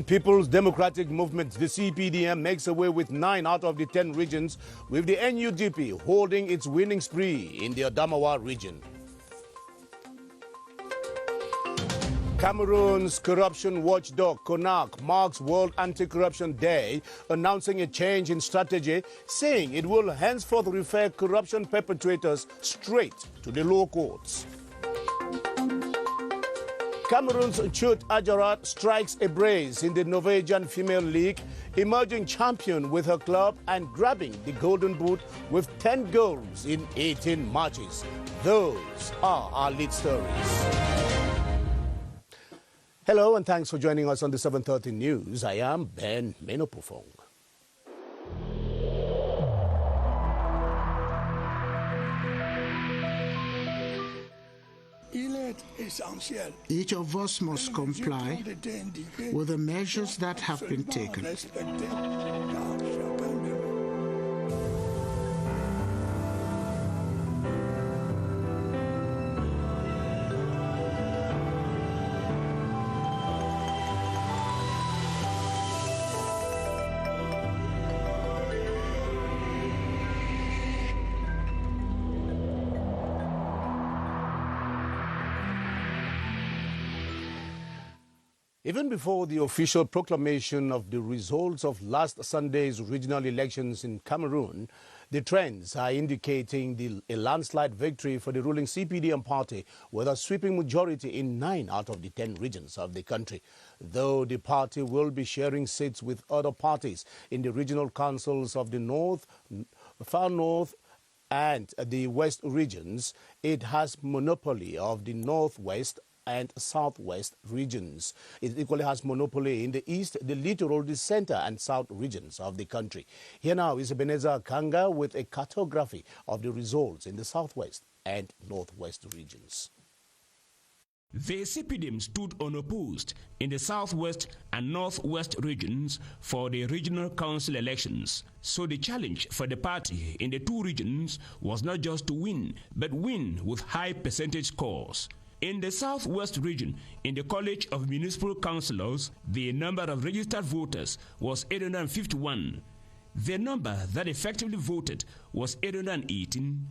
People's Democratic Movement, the CPDM, makes away with 9 out of the 10 regions, with the NUDP holding its winning spree in the Adamawa region. Cameroon's corruption watchdog, CONAC, marks World Anti-Corruption Day, announcing a change in strategy, saying it will henceforth refer corruption perpetrators straight to the law courts. Cameroon's Chut Ajarat strikes a brace in the Norwegian Female League, emerging champion with her club and grabbing the Golden Boot with 10 goals in 18 matches. Those are our lead stories. Hello and thanks for joining us on the 7:30 News. I am Ben Menopofong. Each of us must comply with the measures that have been taken. Even before the official proclamation of the results of last Sunday's regional elections in Cameroon, the trends are indicating a landslide victory for the ruling CPDM party with a sweeping majority in 9 out of the 10 regions of the country. Though the party will be sharing seats with other parties in the regional councils of the North, Far North, and the West regions, it has monopoly of the Northwest and Southwest regions. It equally has monopoly in the East, the Littoral, the Center and South regions of the country. Here now is Ebenezer Kanga with a cartography of the results in the Southwest and Northwest regions. The CPDM stood unopposed in the Southwest and Northwest regions for the regional council elections. So the challenge for the party in the two regions was not just to win, but win with high percentage scores. In the Southwest region, in the College of Municipal Councillors, the number of registered voters was 851. The number that effectively voted was 818.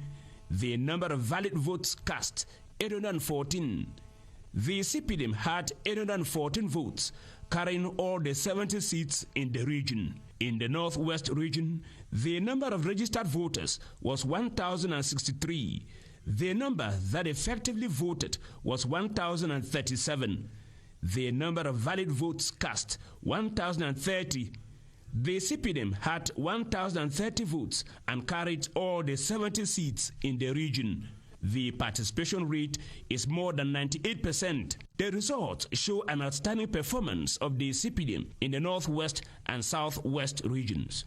The number of valid votes cast, 814. The CPDM had 814 votes, carrying all the 70 seats in the region. In the Northwest region, the number of registered voters was 1,063. The number that effectively voted was 1,037. The number of valid votes cast, 1,030. The CPDM had 1,030 votes and carried all the 70 seats in the region. The participation rate is more than 98%. The results show an outstanding performance of the CPDM in the Northwest and Southwest regions.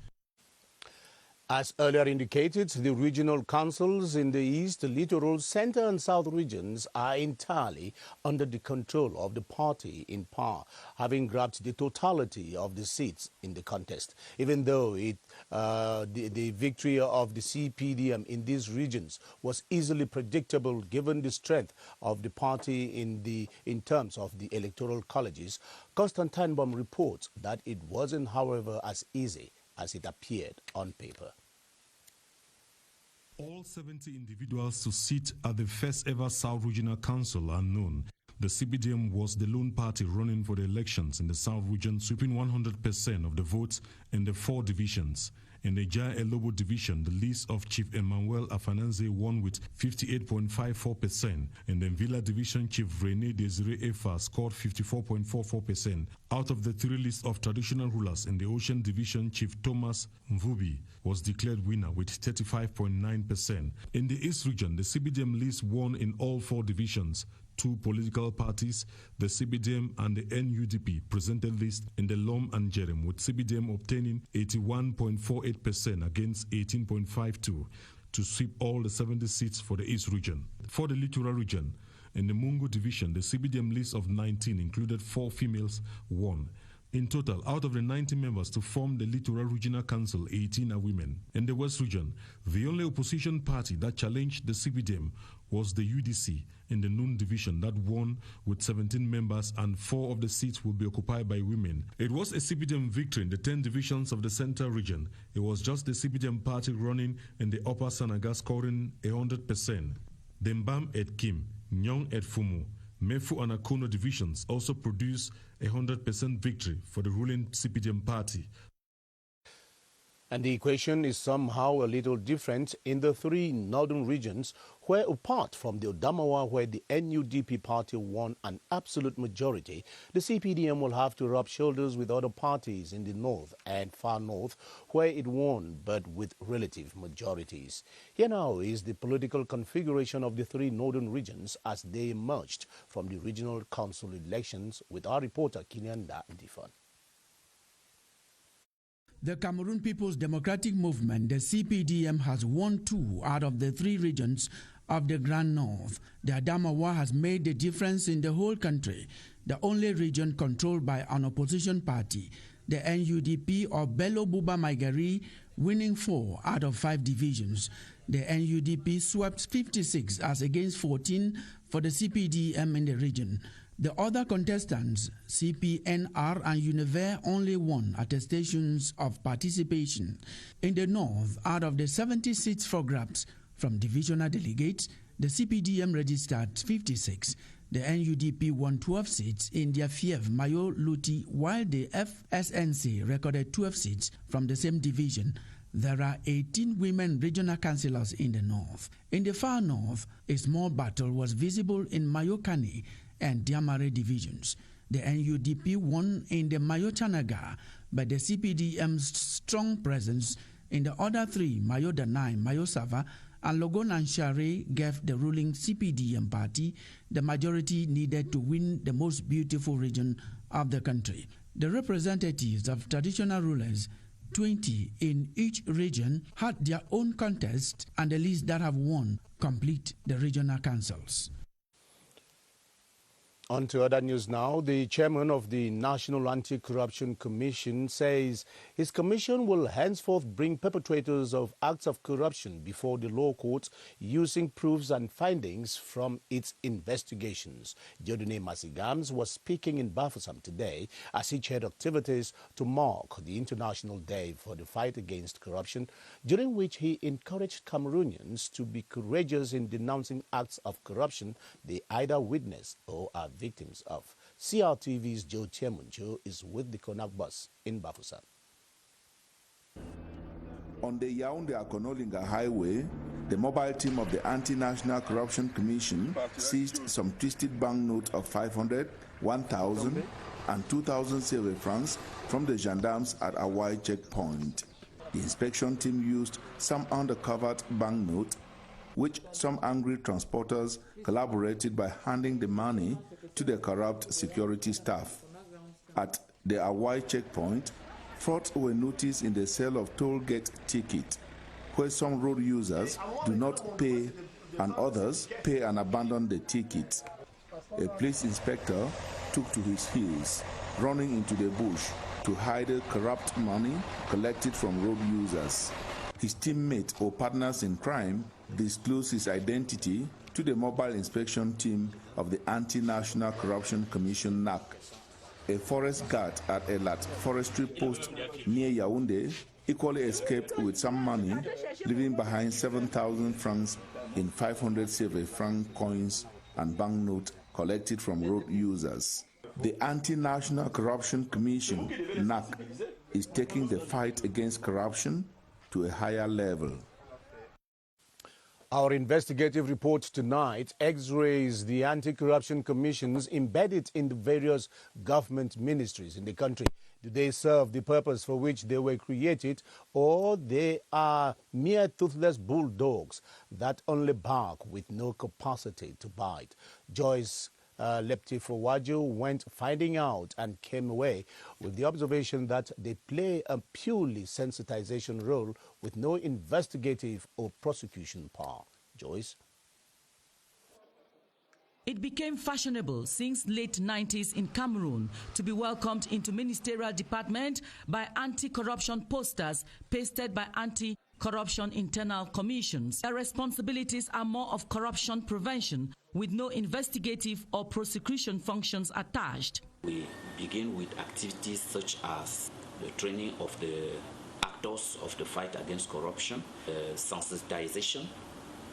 As earlier indicated, the regional councils in the East, Littoral, Center and South regions are entirely under the control of the party in power, having grabbed the totality of the seats in the contest. Even though the victory of the CPDM in these regions was easily predictable given the strength of the party in terms of the electoral colleges, Constantine Baum reports that it wasn't, however, as easy as it appeared on paper. All 70 individuals to sit at the first ever South Regional Council are known. The CPDM was the lone party running for the elections in the South region, sweeping 100% of the votes in the 4 divisions. In the Jai Elobo division, the list of Chief Emmanuel Afananze won with 58.54%. In the Villa division, Chief René Desiré Efa scored 54.44%. Out of the 3 lists of traditional rulers in the Ocean division, Chief Thomas Mvubi was declared winner with 35.9%. In the East region, the CPDM list won in all 4 divisions. 2 political parties, the CPDM and the NUDP, presented lists in the Lom and Jerem, with CPDM obtaining 81.48% against 18.52% to sweep all the 70 seats for the East region. For the Littoral region, in the Mungo division, the CPDM list of 19 included 4 females won. In total, out of the 90 members to form the Littoral Regional Council, 18 are women. In the West Region, the only opposition party that challenged the CPDM was the UDC in the Noon division that won with 17 members, and 4 of the seats will be occupied by women. It was a CPDM victory in the 10 divisions of the Central Region. It was just the CPDM party running in the Upper Sanaga scoring 100%. The Mbam et Kim, Nyong et Fumu, Mefu and Akono divisions also produced 100% victory for the ruling CPDM party. And the equation is somehow a little different in the 3 northern regions, where apart from the Odamawa, where the NUDP party won an absolute majority, the CPDM will have to rub shoulders with other parties in the north and far north, where it won but with relative majorities. Here now is the political configuration of the 3 northern regions as they emerged from the regional council elections with our reporter Kinyanda Ndifon. The Cameroon People's Democratic Movement, the CPDM, has won 2 out of the 3 regions of the Grand North. The Adamawa has made the difference in the whole country, the only region controlled by an opposition party, the NUDP of Bello Buba Maigari, winning 4 out of 5 divisions. The NUDP swept 56 as against 14 for the CPDM in the region. The other contestants, CPNR and Univer, only won attestations of participation. In the north, out of the 70 seats for grabs from divisional delegates, the CPDM registered 56. The NUDP won 12 seats in their Fiev Mayo Luti, while the FSNC recorded 12 seats from the same division. There are 18 women regional councillors in the north. In the far north, a small battle was visible in Mayokani and Diamare divisions. The NUDP won in the Mayo-Chanaga, but the CPDM's strong presence in the other 3, Mayo-Danai, Mayo-Sava, and Logon-Anshare, gave the ruling CPDM party the majority needed to win the most beautiful region of the country. The representatives of traditional rulers, 20 in each region, had their own contest, and the list that have won complete the regional councils. On to other news now. The chairman of the National Anti-Corruption Commission says his commission will henceforth bring perpetrators of acts of corruption before the law courts using proofs and findings from its investigations. Diodune Masigams was speaking in Bafoussam today as he chaired activities to mark the International Day for the Fight Against Corruption, during which he encouraged Cameroonians to be courageous in denouncing acts of corruption they either witnessed or are victims of. CRTV's Joe Tiemunjo is with the Konak bus in Bafoussam. On the Yaoundé-Akonolinga highway, the mobile team of the Anti-National Corruption Commission seized some twisted banknotes of 500, 1,000 and 2,000 CFA francs from the gendarmes at Awai checkpoint. The inspection team used some undercovered banknotes, which some angry transporters collaborated by handing the money to the corrupt security staff. At the Awai checkpoint, frauds were noticed in the sale of toll gate ticket, where some road users do not pay and others pay and abandon the ticket. A police inspector took to his heels, running into the bush to hide the corrupt money collected from road users. His teammates or partners in crime disclosed his identity to the mobile inspection team of the Anti-National Corruption Commission (NAC). A forest guard at Elat forestry post near Yaoundé equally escaped with some money, leaving behind 7,000 francs in 500 CFA franc coins and banknotes collected from road users. The Anti-National Corruption Commission (NAC) is taking the fight against corruption to a higher level. Our investigative report tonight x-rays the anti-corruption commissions embedded in the various government ministries in the country. Do they serve the purpose for which they were created, or they are mere toothless bulldogs that only bark with no capacity to bite? Joyce Lepti-Fowaju went finding out and came away with the observation that they play a purely sensitization role with no investigative or prosecution power. Joyce? It became fashionable since late 90s in Cameroon to be welcomed into ministerial department by anti-corruption posters pasted by Anti-Corruption Internal Commissions. Their responsibilities are more of corruption prevention with no investigative or prosecution functions attached. We begin with activities such as the training of the actors of the fight against corruption, sensitization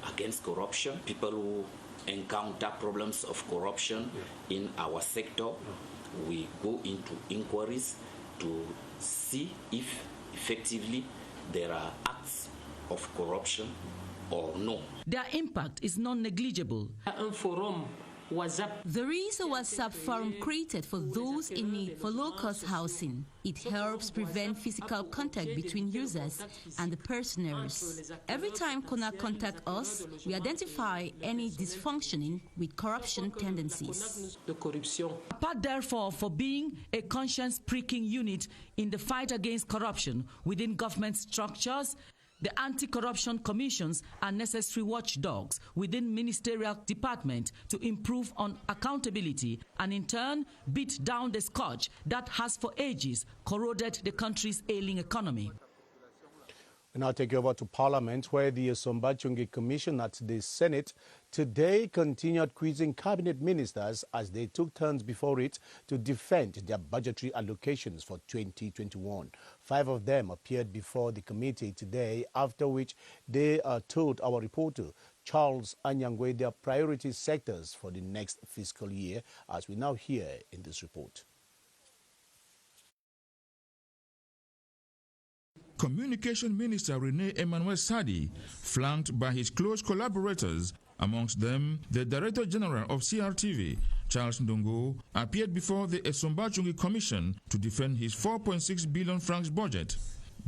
against corruption, people who encounter problems of corruption in our sector. We go into inquiries to see if effectively there are acts of corruption or no. Their impact is non-negligible. There is a WhatsApp forum created for those in need for low-cost housing. It helps prevent physical contact between users and the personers. Every time Kona contacts us, we identify any dysfunctioning with corruption tendencies. Apart therefore for being a conscience-pricking unit in the fight against corruption within government structures, the Anti-Corruption Commissions are necessary watchdogs within ministerial department to improve on accountability and in turn beat down the scourge that has for ages corroded the country's ailing economy. We now take you over to Parliament, where the Somba-Chungi Commission at the Senate today continued quizzing cabinet ministers as they took turns before it to defend their budgetary allocations for 2021. 5 of them appeared before the committee today, after which they told our reporter Charles Anyangwe their priority sectors for the next fiscal year, as we now hear in this report. Communication Minister Rene Emmanuel Sadi, flanked by his close collaborators, amongst them the Director General of CRTV, Charles Ndongo, appeared before the Somba-Chungi Commission to defend his 4.6 billion francs budget.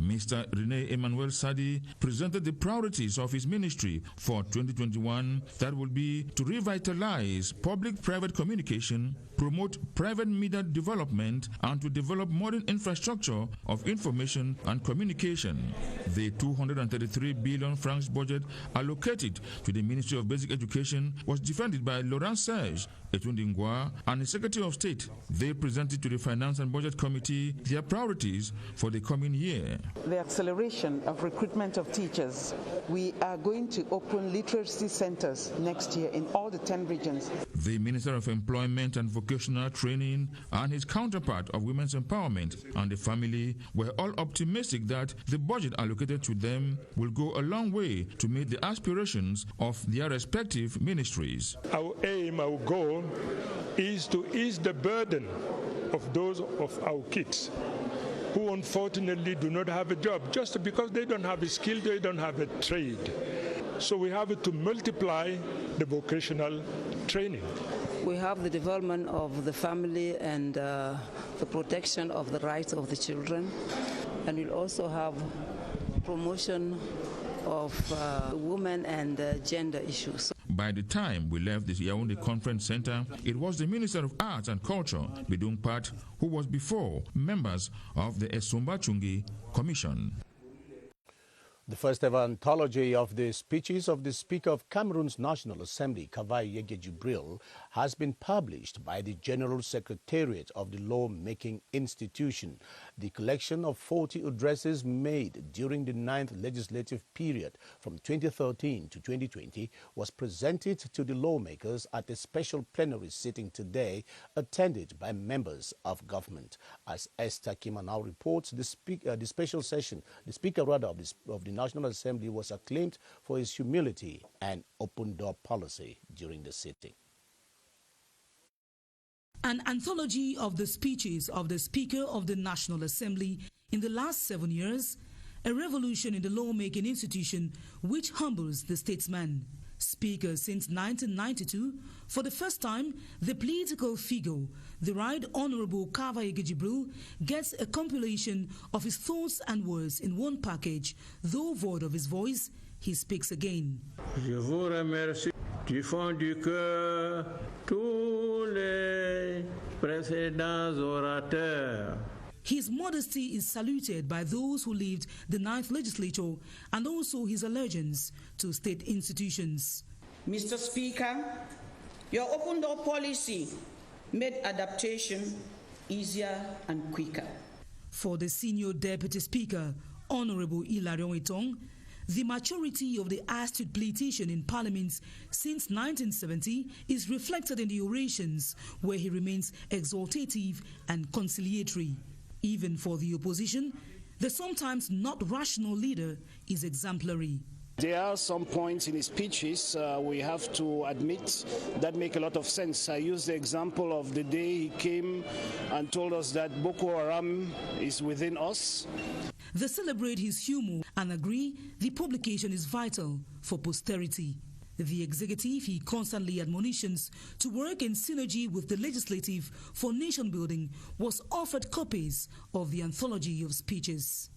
Mr. Rene Emmanuel Sadi presented the priorities of his ministry for 2021 that will be to revitalize public-private communication, promote private media development, and to develop modern infrastructure of information and communication. The 233 billion francs budget allocated to the Ministry of Basic Education was defended by Laurent Serge Etundingwa and the Secretary of State. They presented to the Finance and Budget Committee their priorities for the coming year. The acceleration of recruitment of teachers. We are going to open literacy centers next year in all the 10 regions. The Minister of Employment and Vocational Training and his counterpart of Women's Empowerment and the Family were all optimistic that the budget allocated to them will go a long way to meet the aspirations of their respective ministries. Our aim, our goal is to ease the burden of those of our kids who unfortunately do not have a job just because they don't have a skill, they don't have a trade. So we have to multiply the vocational training. We have the development of the family and the protection of the rights of the children, and we'll also have promotion of women and gender issues. By the time we left the Yaoundé Conference Center, it was the Minister of Arts and Culture, Bidung Pat, who was before members of the Somba-Chungi Commission. The first ever anthology of the speeches of the Speaker of Cameroon's National Assembly, Kavai Yege Jibril, has been published by the General Secretariat of the Law-Making Institution. The collection of 40 addresses made during the 9th legislative period from 2013 to 2020 was presented to the lawmakers at a special plenary sitting today, attended by members of government. As Esther Kmer now reports, the Speaker of the National Assembly was acclaimed for his humility and open-door policy during the sitting. An anthology of the speeches of the Speaker of the National Assembly in the last 7 years, a revolution in the lawmaking institution which humbles the statesman. Speaker since 1992, for the first time, the political figure, the Right Honorable Kavai Yege Jibril, gets a compilation of his thoughts and words in one package. Though void of his voice, he speaks again. Je vous remercie du fond du cœur tous les précédents orateurs. His modesty is saluted by those who lived the 9th legislature and also his allegiance to state institutions. Mr. Speaker, Your open door policy made adaptation easier and quicker. For the senior deputy speaker, Honorable Ilarion Etong, the maturity of the astute politician in parliament since 1970 is reflected in the orations, where he remains exhortative and conciliatory. Even for the opposition, the sometimes not rational leader is exemplary. There are some points in his speeches we have to admit that make a lot of sense. I use the example of the day he came and told us that Boko Haram is within us. They celebrate his humor and agree the publication is vital for posterity. The executive he constantly admonitions to work in synergy with the legislative for nation building was offered copies of the anthology of speeches.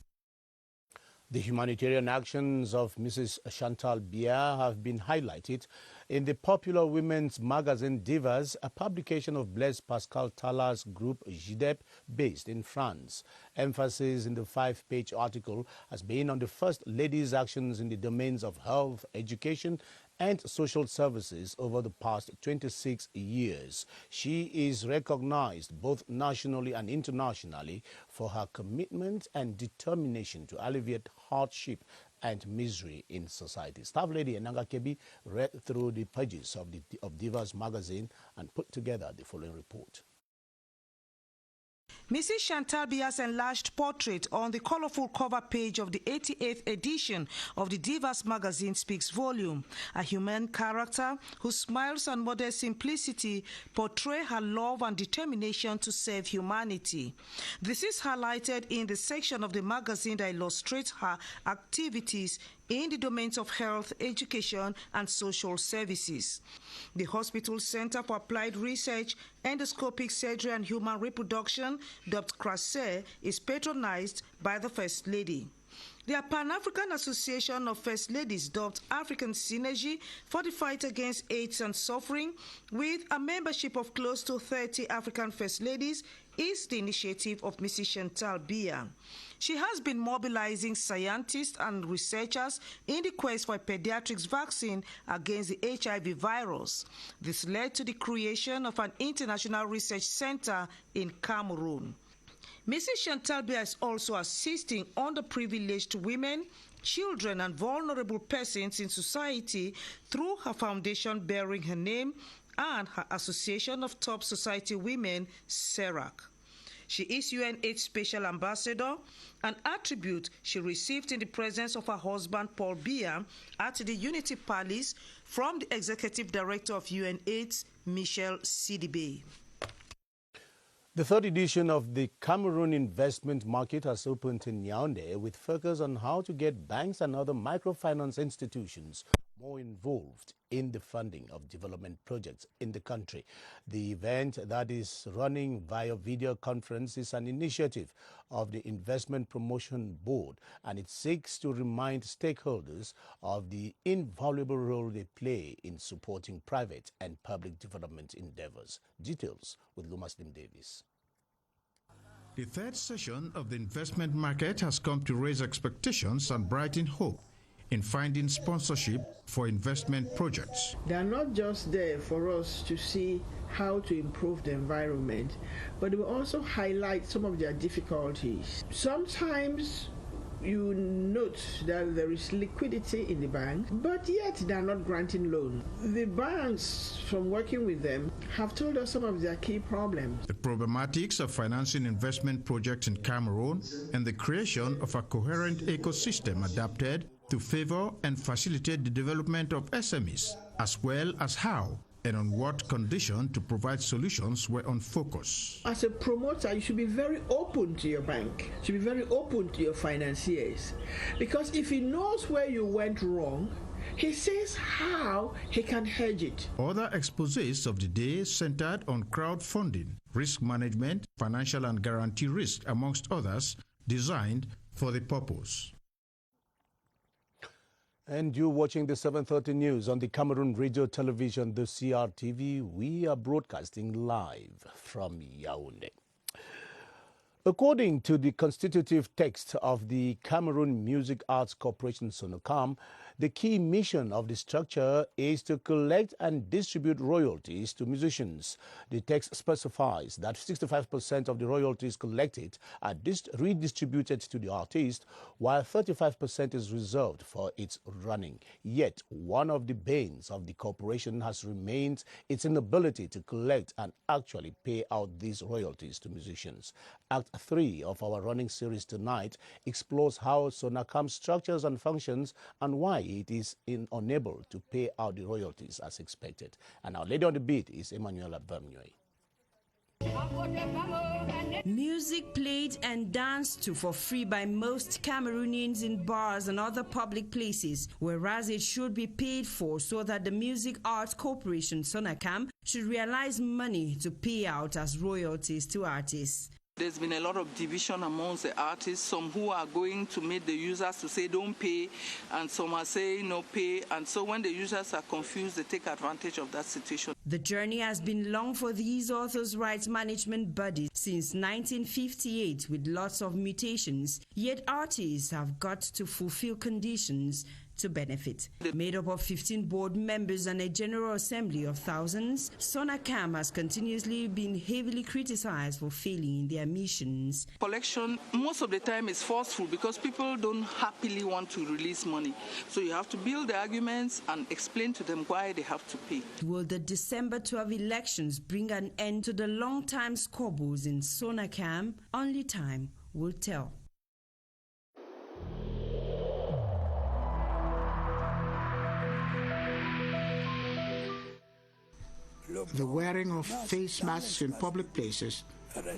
The humanitarian actions of Mrs. Chantal Biya have been highlighted in the popular women's magazine Divas, a publication of Blaise Pascal Tala's group GIDEP based in France. Emphasis in the 5-page article has been on the First Lady's actions in the domains of health, education, and social services over the past 26 years. She is recognized both nationally and internationally for her commitment and determination to alleviate hardship and misery in society. Staff Lady Enanga Kebi read through the pages of Divas Magazine and put together the following report. Mrs. Chantal Biya's enlarged portrait on the colorful cover page of the 88th edition of the Divas Magazine speaks volume. A human character whose smiles and modest simplicity portray her love and determination to serve humanity. This is highlighted in the section of the magazine that illustrates her activities in the domains of health, education, and social services. The Hospital Center for Applied Research, Endoscopic Surgery and Human Reproduction, dubbed Crise, is patronized by the First Lady. The Pan-African Association of First Ladies, dubbed African Synergy for the Fight Against AIDS and Suffering, with a membership of close to 30 African First Ladies, is the initiative of Mrs. Chantal Biya. She has been mobilizing scientists and researchers in the quest for a pediatrics vaccine against the HIV virus. This led to the creation of an international research center in Cameroon. Mrs. Chantal Biya is also assisting underprivileged women, children, and vulnerable persons in society through her foundation bearing her name and her Association of Top Society Women, SERAC. She is UN/AIDS Special Ambassador, an attribute she received in the presence of her husband Paul Biya at the Unity Palace from the Executive Director of UN/AIDS, Michel Sidibe. The third edition of the Cameroon investment market has opened in Yaoundé with focus on how to get banks and other microfinance institutions more involved in the funding of development projects in the country. The event that is running via video conference is an initiative of the Investment Promotion Board, and it seeks to remind stakeholders of the invaluable role they play in supporting private and public development endeavors. Details with Lumaslim Davis. The third session of the investment market has come to raise expectations and brighten hope in finding sponsorship for investment projects. They are not just there for us to see how to improve the environment, but they will also highlight some of their difficulties. Sometimes you note that there is liquidity in the bank, but yet they are not granting loans. The banks, from working with them, have told us some of their key problems. The problematics of financing investment projects in Cameroon and the creation of a coherent ecosystem adapted to favor and facilitate the development of SMEs, as well as how and on what condition to provide solutions were on focus. As a promoter, you should be very open to your bank. You should be very open to your financiers. Because if he knows where you went wrong, he says how he can hedge it. Other exposés of the day centered on crowdfunding, risk management, financial and guarantee risk, amongst others, designed for the purpose. And you're watching the 7:30 news on the Cameroon Radio Television, the CRTV. We are broadcasting live from Yaoundé. According to the constitutive text of the Cameroon Music Arts Corporation, Sonocam, The key mission of the structure is to collect and distribute royalties to musicians. The text specifies that 65% of the royalties collected are redistributed to the artist, while 35% is reserved for its running. Yet, one of the banes of the corporation has remained its inability to collect and actually pay out these royalties to musicians. Act 3 of our running series tonight explores how Sonocam structures and functions and why it is unable to pay out the royalties as expected. And our lady on the beat is Emmanuela Bermioy. Music played and danced to for free by most Cameroonians in bars and other public places, whereas it should be paid for so that the Music Arts Corporation, Sonocam, should realize money to pay out as royalties to artists. There's been a lot of division amongst the artists, some who are going to meet the users to say don't pay, and some are saying no pay, and so when the users are confused, they take advantage of that situation. The journey has been long for these authors' rights management bodies since 1958 with lots of mutations, yet artists have got to fulfill conditions to benefit. Made up of 15 board members and a general assembly of thousands, Sonocam has continuously been heavily criticized for failing in their missions. Collection most of the time is forceful because people don't happily want to release money. So you have to build the arguments and explain to them why they have to pay. Will the December 12 elections bring an end to the long-time squabbles in Sonocam? Only time will tell. The wearing of face masks in public places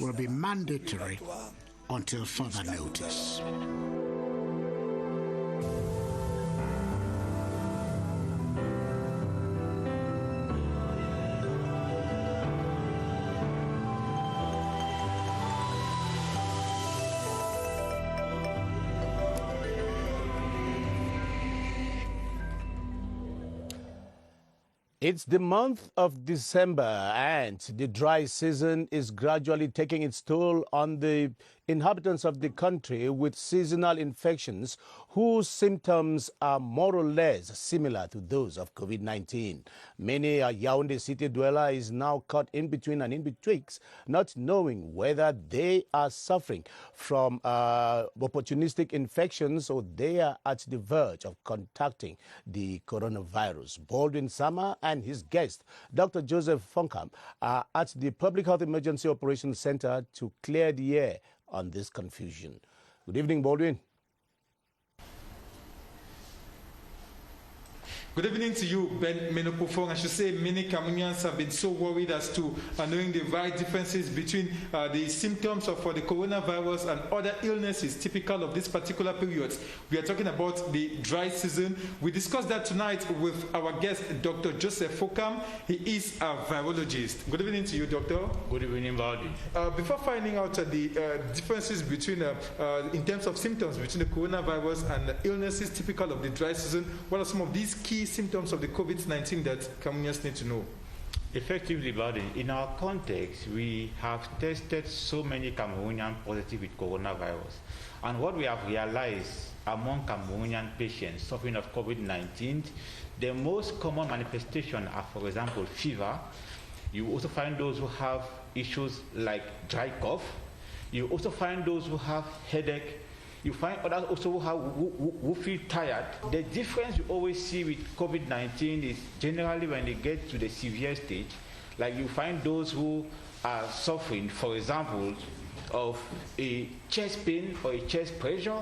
will be mandatory until further notice. It's the month of December and the dry season is gradually taking its toll on the inhabitants of the country with seasonal infections whose symptoms are more or less similar to those of COVID-19. Many a Yaoundé city dweller is now caught in between and in betwixt, not knowing whether they are suffering from opportunistic infections or they are at the verge of contacting the coronavirus. Baldwin Sama and his guest, Dr. Joseph Funka, are at the Public Health Emergency Operations Center to clear the air on this confusion. Good evening, Baldwin. Good evening to you, Ben Menopofong. I should say many Cameroonians have been so worried as to knowing the right differences between the symptoms of the coronavirus and other illnesses typical of this particular period. We are talking about the dry season. We discussed that tonight with our guest, Dr. Joseph Funka. He is a virologist. Good evening to you, Doctor. Good evening, Baldwin. Before finding out the differences between, in terms of symptoms between the coronavirus and illnesses typical of the dry season, what are some of these key symptoms of the COVID-19 that Cameroonians need to know? Effectively, Baldwin, in our context, we have tested so many Cameroonians positive with coronavirus. And what we have realized among Cameroonian patients suffering of COVID-19, the most common manifestation are, for example, fever. You also find those who have issues like dry cough. You also find those who have headache. You find others also who feel tired. The difference you always see with COVID-19 is generally when they get to the severe stage, like you find those who are suffering, for example, of a chest pain or a chest pressure,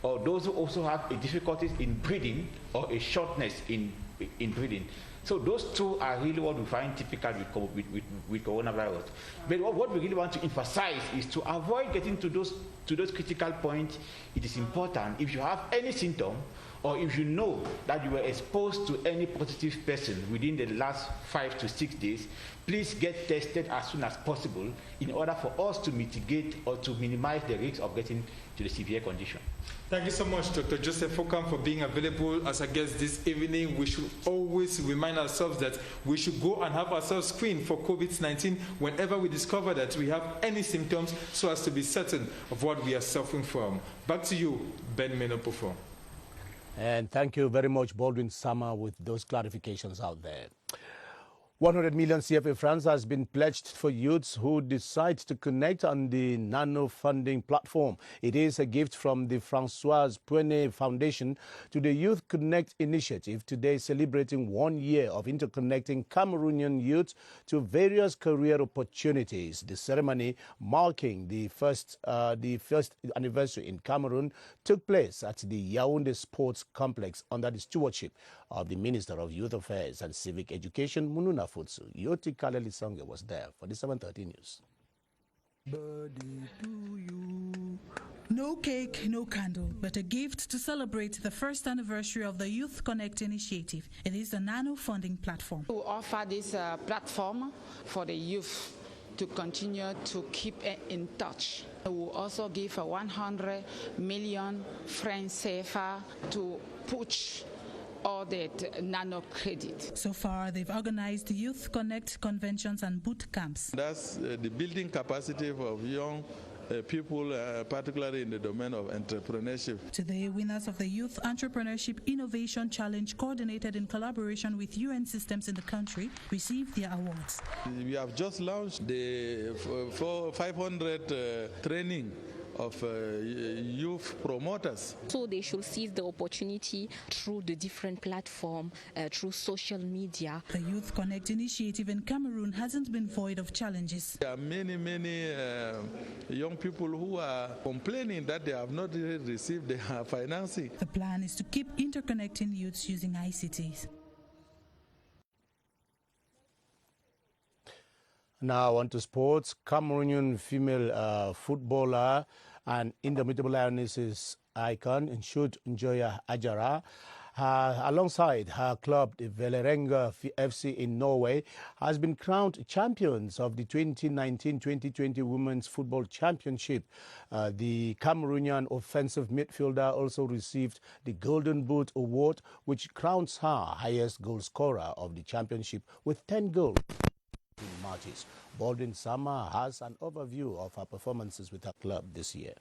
or those who also have a difficulties in breathing or a shortness in breathing. So those two are really what we find typical with coronavirus. But what we really want to emphasize is to avoid getting to those critical points. It is important, if you have any symptom or if you know that you were exposed to any positive person within the last 5 to 6 days, please get tested as soon as possible in order for us to mitigate or to minimize the risk of getting to the severe condition. Thank you so much, Dr. Joseph Funka, for being available as a guest this evening. We should always remind ourselves that we should go and have ourselves screened for COVID-19 whenever we discover that we have any symptoms, so as to be certain of what we are suffering from. Back to you, Ben Menopofong. And thank you very much, Baldwin Sama, with those clarifications out there. 100 million CFA francs has been pledged for youths who decide to connect on the nano funding platform. It is a gift from the Françoise Pouenet Foundation to the Youth Connect initiative, today celebrating 1 year of interconnecting Cameroonian youths to various career opportunities. The ceremony marking the first anniversary in Cameroon took place at the Yaoundé Sports Complex under the stewardship of the Minister of Youth Affairs and Civic Education, Mununa Futsu. Yoti Kaleli Songe was there for the 7:30 news. Birthday to you. No cake, no candle, but a gift to celebrate the first anniversary of the Youth Connect initiative. It is a nano funding platform. We offer this platform for the youth to continue to keep in touch. We will also give 100 million francs CFA to push all that nano credit. So far, they've organized Youth Connect conventions and boot camps. That's the building capacity of young people, particularly in the domain of entrepreneurship. Today, winners of the Youth Entrepreneurship Innovation Challenge, coordinated in collaboration with UN systems in the country, received their awards. We have just launched the 500 training of youth promoters. So they should seize the opportunity through the different platforms, through social media. The Youth Connect initiative in Cameroon hasn't been void of challenges. There are many young people who are complaining that they have not received their financing. The plan is to keep interconnecting youths using ICTs. Now on to sports. Cameroonian female footballer and indomitable lionesses icon Nshoot Njoya Ajara, alongside her club, the Vålerenga FC in Norway, has been crowned champions of the 2019-2020 Women's Football Championship. The Cameroonian offensive midfielder also received the Golden Boot Award, which crowns her highest goal scorer of the championship with 10 goals. Matches. Baldwin Sama has an overview of her performances with her club this year.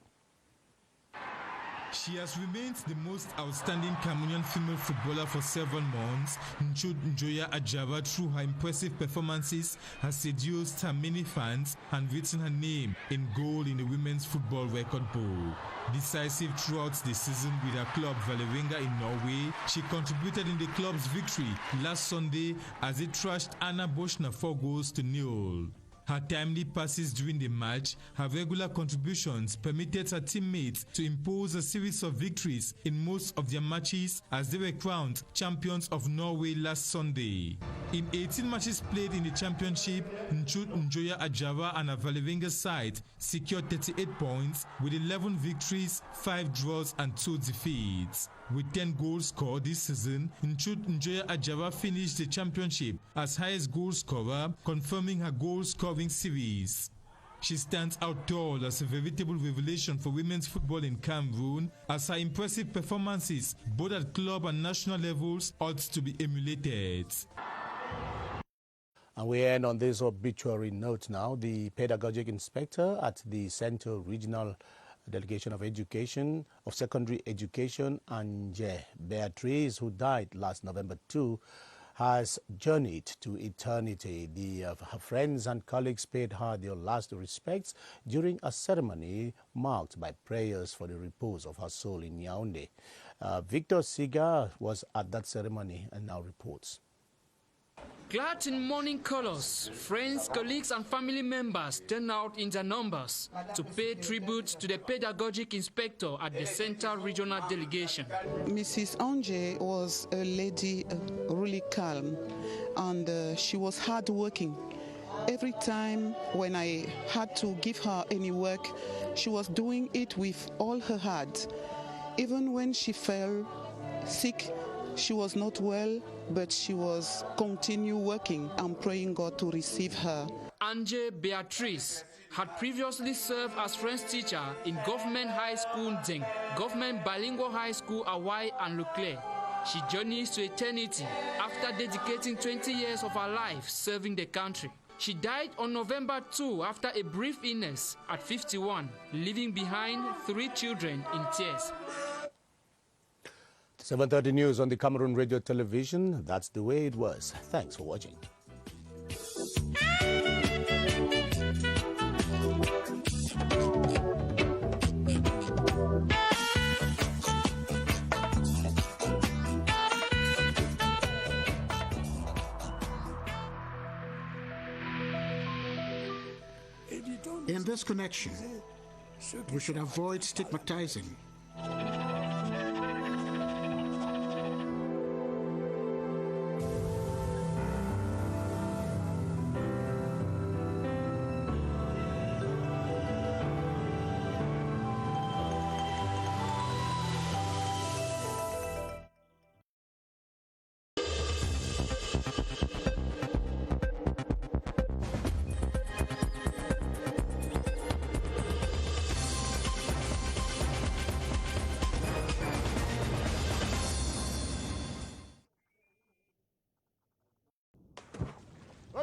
She has remained the most outstanding Cameroonian female footballer for 7 months. Nshoot Njoya Ajara, through her impressive performances, has seduced her many fans and written her name in gold in the women's football record book. Decisive throughout the season with her club Vålerenga in Norway, she contributed in the club's victory last Sunday as it thrashed Anna Boschner 4-0. Her timely passes during the match, her regular contributions permitted her teammates to impose a series of victories in most of their matches as they were crowned champions of Norway last Sunday. In 18 matches played in the championship, Nshoot Njoya Ajara and her Vålerenga side secured 38 points with 11 victories, 5 draws and 2 defeats. With 10 goals scored this season, Nshoot Njoya Ajara finished the championship as highest goal scorer, confirming her goal-scoring series. She stands out tall as a veritable revelation for women's football in Cameroon, as her impressive performances, both at club and national levels, ought to be emulated. And we end on this obituary note now. The pedagogic inspector at the Central Regional Delegation of Education, of Secondary Education, Anje Beatrice, who died last November 2, has journeyed to eternity. Her friends and colleagues paid her their last respects during a ceremony marked by prayers for the repose of her soul in Yaoundé. Victor Siga was at that ceremony and now reports. Clad in mourning colors, friends, colleagues and family members turned out in their numbers to pay tribute to the pedagogic inspector at the Central Regional Delegation. Mrs. Anje was a lady really calm, and she was hardworking. Every time when I had to give her any work, she was doing it with all her heart. Even when she fell sick, she was not well, but she was continue working and praying God to receive her. Anje Beatrice had previously served as French teacher in Government High School Deng, Government Bilingual High School Hawaii and Leclerc. She journeys to eternity after dedicating 20 years of her life serving the country. She died on November 2 after a brief illness at 51, leaving behind 3 children in tears. 7:30 news on the Cameroon radio television. That's the way it was. Thanks for watching. In this connection, we should avoid stigmatizing.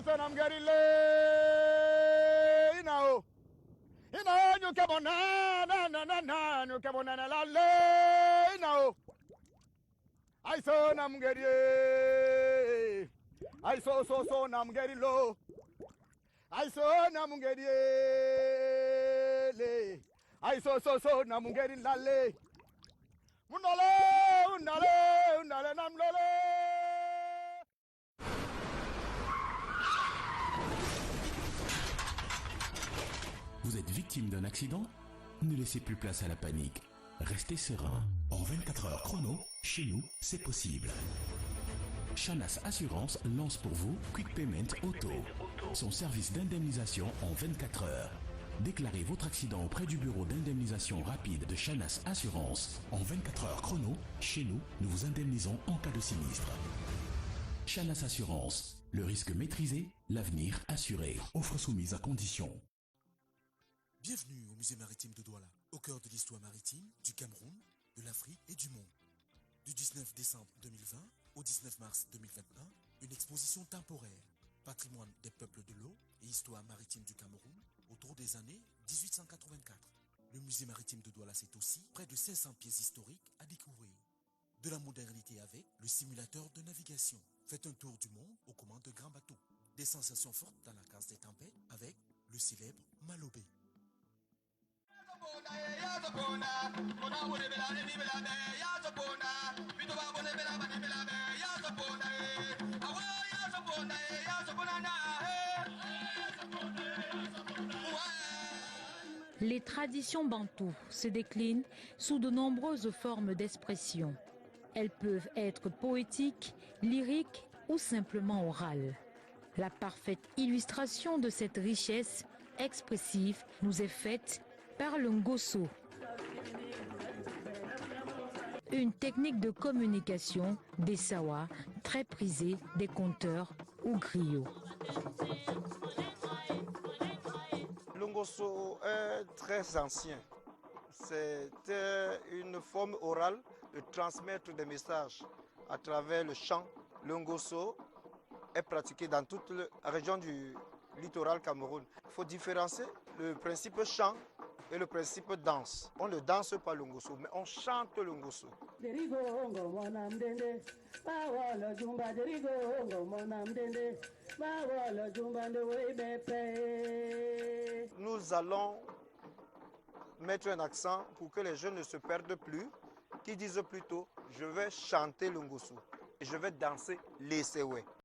Listen, I'm getting late now. You come on, you come on, late now. I saw, I'm getting, I saw, I'm getting low. I saw, I'm getting late. I saw, I'm getting late. Vous êtes victime d'un accident? Ne laissez plus place à la panique. Restez serein. En 24 heures chrono, chez nous, c'est possible. Chanas Assurance lance pour vous Quick Payment Auto, son service d'indemnisation en 24 heures. Déclarez votre accident auprès du bureau d'indemnisation rapide de Chanas Assurance. En 24 heures chrono, chez nous, nous vous indemnisons en cas de sinistre. Chanas Assurance, le risque maîtrisé, l'avenir assuré. Offre soumise à condition. Bienvenue au musée maritime de Douala, au cœur de l'histoire maritime du Cameroun, de l'Afrique et du monde. Du 19 décembre 2020 au 19 mars 2021, une exposition temporaire, patrimoine des peuples de l'eau et histoire maritime du Cameroun autour des années 1884. Le musée maritime de Douala, c'est aussi près de 500 pièces historiques à découvrir. De la modernité avec le simulateur de navigation. Faites un tour du monde aux commandes de grands bateaux. Des sensations fortes dans la case des tempêtes avec le célèbre Malobé. Les traditions bantoues se déclinent sous de nombreuses formes d'expression. Elles peuvent être poétiques, lyriques ou simplement orales. La parfaite illustration de cette richesse expressive nous est faite par le ngoso, une technique de communication des Sawa très prisée des conteurs ou griots. Le ngoso est très ancien. C'est une forme orale de transmettre des messages à travers le chant. Le ngoso est pratiqué dans toute la région du littoral Cameroun. Il faut différencier le principe chant et le principe danse. On ne danse pas le ngoso, mais on chante le ngoso. Nous allons mettre un accent pour que les jeunes ne se perdent plus, qui disent plutôt je vais chanter le ngoso et je vais danser les sewe.